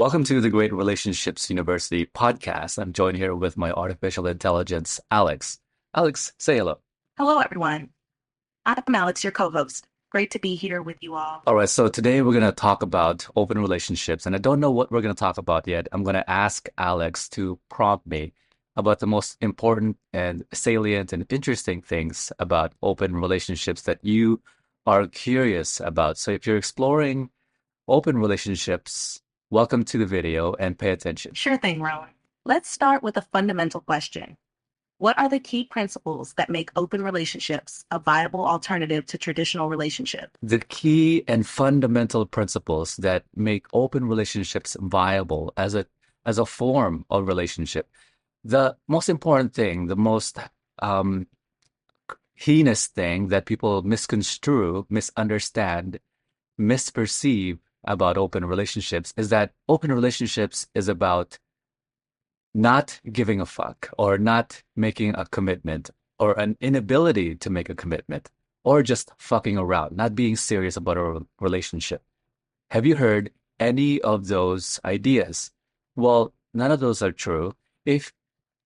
Welcome to the Great Relationships University podcast. I'm joined here with my artificial intelligence, Alex. Alex, say hello. Hello, everyone. I'm Alex, your co-host. Great to be here with you all. All right, so today we're going to talk about open relationships, and I don't know what we're going to talk about yet. I'm going to ask Alex to prompt me about the most important and salient and interesting things about open relationships that you are curious about. So if you're exploring open relationships, welcome to the video and pay attention. Sure thing, Rowan. Let's start with a fundamental question. What are the key principles that make open relationships a viable alternative to traditional relationships? The key and fundamental principles that make open relationships viable as a form of relationship. The most important thing, the most um, heinous thing that people misconstrue, misunderstand, misperceive about open relationships is that open relationships is about not giving a fuck or not making a commitment or an inability to make a commitment or just fucking around, not being serious about a relationship. Have you heard any of those ideas? Well, none of those are true. If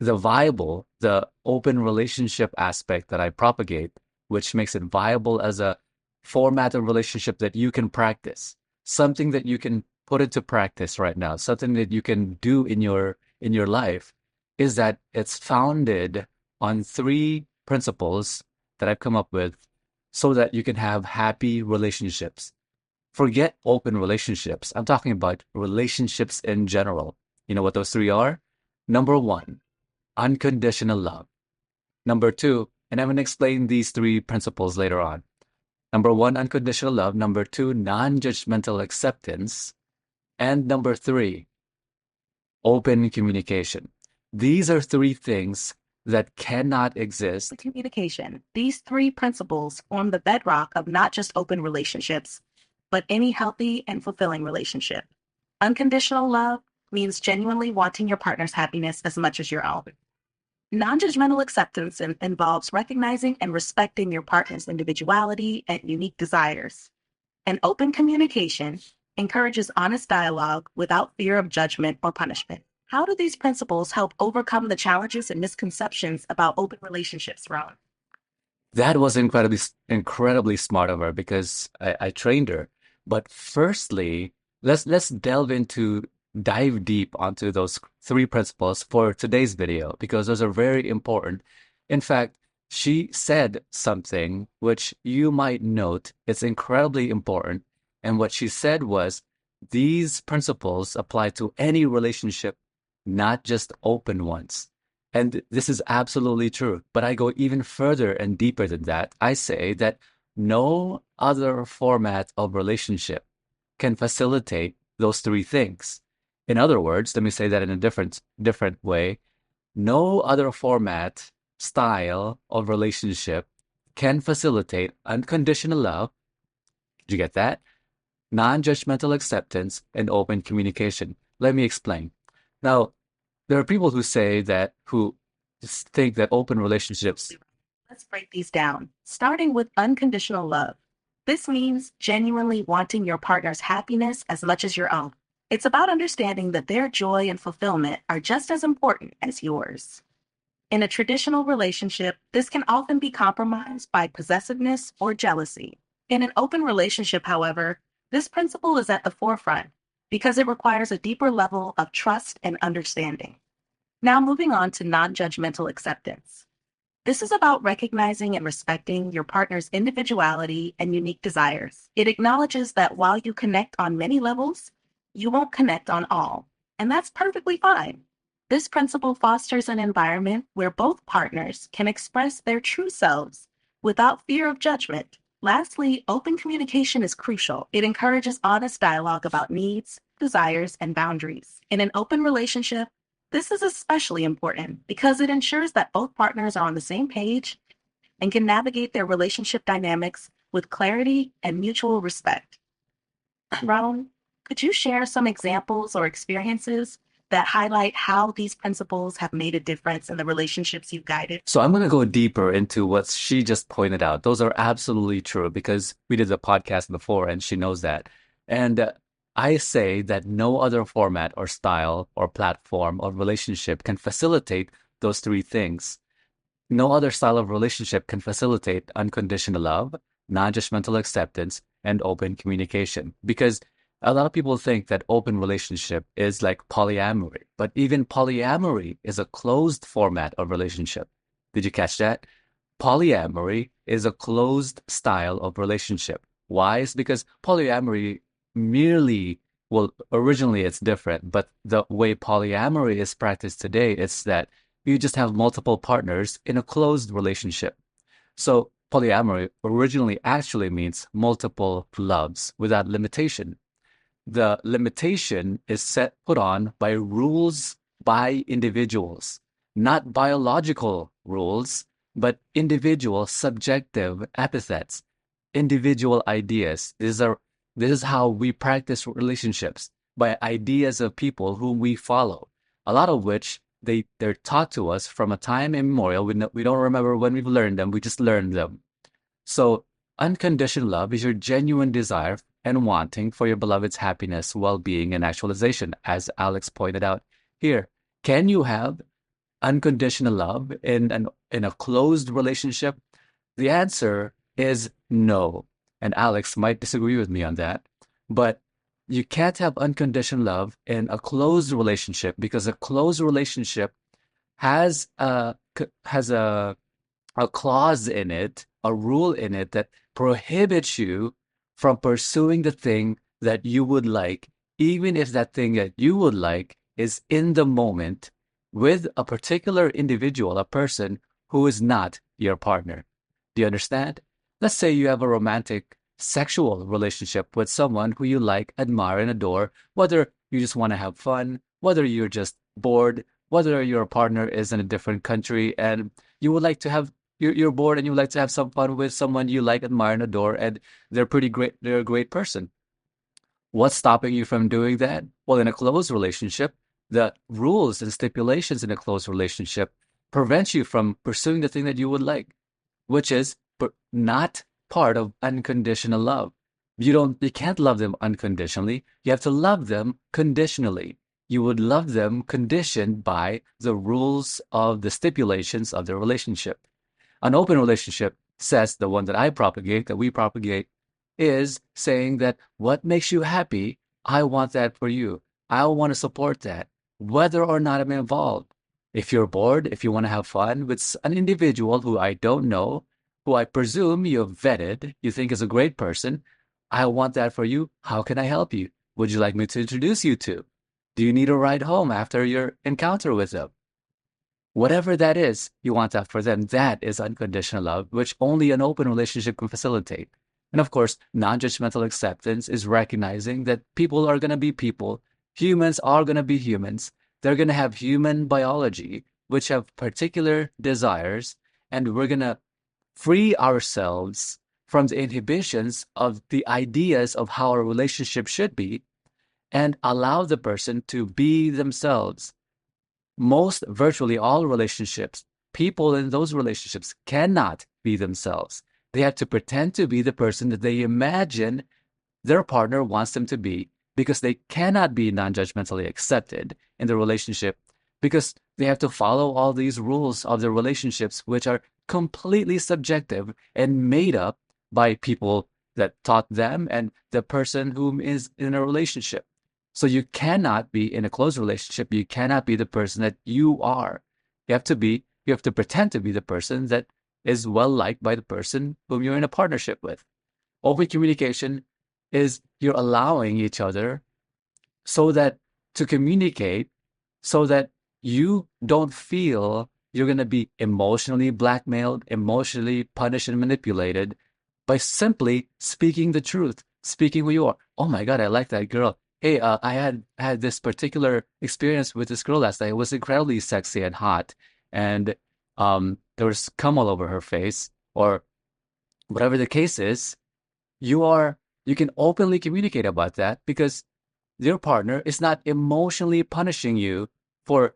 the open relationship aspect that I propagate, which makes it viable as a format of relationship that you can practice, something that you can put into practice right now, something that you can do in your life, is that it's founded on three principles that I've come up with so that you can have happy relationships. Forget open relationships. I'm talking about relationships in general. You know what those three are? Number one, unconditional love. Number two, and I'm going to explain these three principles later on. Number one, unconditional love. Number two, non-judgmental acceptance. And number three, open communication. These are three things that cannot exist. Communication. These three principles form the bedrock of not just open relationships, but any healthy and fulfilling relationship. Unconditional love means genuinely wanting your partner's happiness as much as your own. Non-judgmental acceptance involves recognizing and respecting your partner's individuality and unique desires. And open communication encourages honest dialogue without fear of judgment or punishment. How do these principles help overcome the challenges and misconceptions about open relationships, Ron? That was incredibly smart of her because I trained her. But firstly, let's dive deep onto those three principles for today's video because those are very important. In fact, she said something which you might note it's incredibly important. And what she said was these principles apply to any relationship, not just open ones. And this is absolutely true. But I go even further and deeper than that. I say that no other format of relationship can facilitate those three things. In other words, let me say that in a different way. No other format, style of relationship can facilitate unconditional love. Did you get that? Non-judgmental acceptance and open communication. Let me explain. Now, there are people who think that open relationships. Let's break these down, starting with unconditional love. This means genuinely wanting your partner's happiness as much as your own. It's about understanding that their joy and fulfillment are just as important as yours. In a traditional relationship, this can often be compromised by possessiveness or jealousy. In an open relationship, however, this principle is at the forefront because it requires a deeper level of trust and understanding. Now, moving on to non-judgmental acceptance. This is about recognizing and respecting your partner's individuality and unique desires. It acknowledges that while you connect on many levels, you won't connect on all, and that's perfectly fine. This principle fosters an environment where both partners can express their true selves without fear of judgment. Lastly, open communication is crucial. It encourages honest dialogue about needs, desires, and boundaries. In an open relationship, this is especially important because it ensures that both partners are on the same page and can navigate their relationship dynamics with clarity and mutual respect. Ron, could you share some examples or experiences that highlight how these principles have made a difference in the relationships you've guided? So I'm going to go deeper into what she just pointed out. Those are absolutely true because we did the podcast before and she knows that. And I say that no other format or style or platform or relationship can facilitate those three things. No other style of relationship can facilitate unconditional love, non-judgmental acceptance, and open communication. Because a lot of people think that open relationship is like polyamory, but even polyamory is a closed format of relationship. Did you catch that? Polyamory is a closed style of relationship. Why? Is because polyamory merely, well, originally it's different, but the way polyamory is practiced today is that you just have multiple partners in a closed relationship. So polyamory originally actually means multiple loves without limitation. The limitation is put on by rules by individuals, not biological rules, but individual subjective epithets, individual ideas. This is how we practice relationships, by ideas of people whom we follow, a lot of which they're taught to us from a time immemorial. We don't remember when we've learned them, we just learned them. So, unconditional love is your genuine desire and wanting for your beloved's happiness, well being, and actualization, as Alex pointed out here. Can you have unconditional love in a closed relationship? The answer is no. And Alex might disagree with me on that. But you can't have unconditional love in a closed relationship because a closed relationship has a clause in it, a rule in it that prohibits you from pursuing the thing that you would like, even if that thing that you would like is in the moment with a particular individual, a person who is not your partner. Do you understand? Let's say you have a romantic sexual relationship with someone who you like, admire, and adore, whether you just want to have fun, whether you're just bored, whether your partner is in a different country and you would like to have you're bored and you like to have some fun with someone you like, admire, and adore, and they're pretty great. They're a great person. What's stopping you from doing that? Well, in a close relationship, the rules and stipulations in a close relationship prevent you from pursuing the thing that you would like, which is not part of unconditional love. You can't love them unconditionally. You have to love them conditionally. You would love them conditioned by the rules of the stipulations of the relationship. An open relationship says, the one that I propagate, that we propagate, is saying that what makes you happy, I want that for you. I want to support that, whether or not I'm involved. If you're bored, if you want to have fun with an individual who I don't know, who I presume you've vetted, you think is a great person, I want that for you. How can I help you? Would you like me to introduce you to? Do you need a ride home after your encounter with them? Whatever that is, you want that for them. That is unconditional love, which only an open relationship can facilitate. And of course, non-judgmental acceptance is recognizing that people are going to be people. Humans are going to be humans. They're going to have human biology, which have particular desires, and we're going to free ourselves from the inhibitions of the ideas of how a relationship should be and allow the person to be themselves. Most, virtually all relationships, people in those relationships cannot be themselves. They have to pretend to be the person that they imagine their partner wants them to be because they cannot be non-judgmentally accepted in the relationship because they have to follow all these rules of the relationships, which are completely subjective and made up by people that taught them and the person whom is in a relationship. So you cannot be in a close relationship. You cannot be the person that you are. You have to pretend to be the person that is well liked by the person whom you're in a partnership with. Open communication is you're allowing each other so that to communicate so that you don't feel you're going to be emotionally blackmailed, emotionally punished and manipulated by simply speaking the truth, speaking who you are. Oh my God, I like that girl. Hey, I had this particular experience with this girl last night. It was incredibly sexy and hot, and there was cum all over her face, or whatever the case is. You are you can openly communicate about that because your partner is not emotionally punishing you for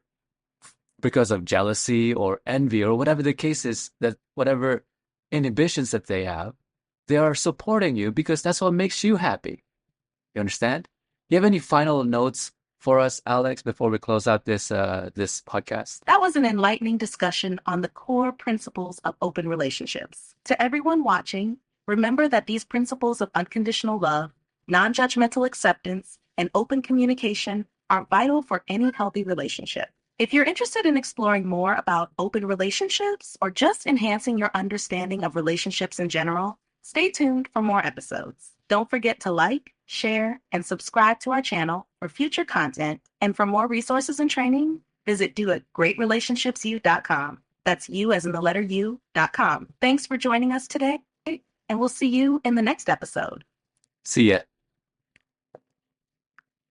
because of jealousy or envy or whatever the case is, that whatever inhibitions that they have, they are supporting you because that's what makes you happy. You understand? You have any final notes for us, Alex, before we close out this podcast? That was an enlightening discussion on the core principles of open relationships. To everyone watching, remember that these principles of unconditional love, non-judgmental acceptance, and open communication are vital for any healthy relationship. If you're interested in exploring more about open relationships or just enhancing your understanding of relationships in general, stay tuned for more episodes. Don't forget to like, share, and subscribe to our channel for future content. And for more resources and training, visit doitgreatrelationshipsyou.com. That's you as in the letter U.com. Thanks for joining us today, and we'll see you in the next episode. See ya.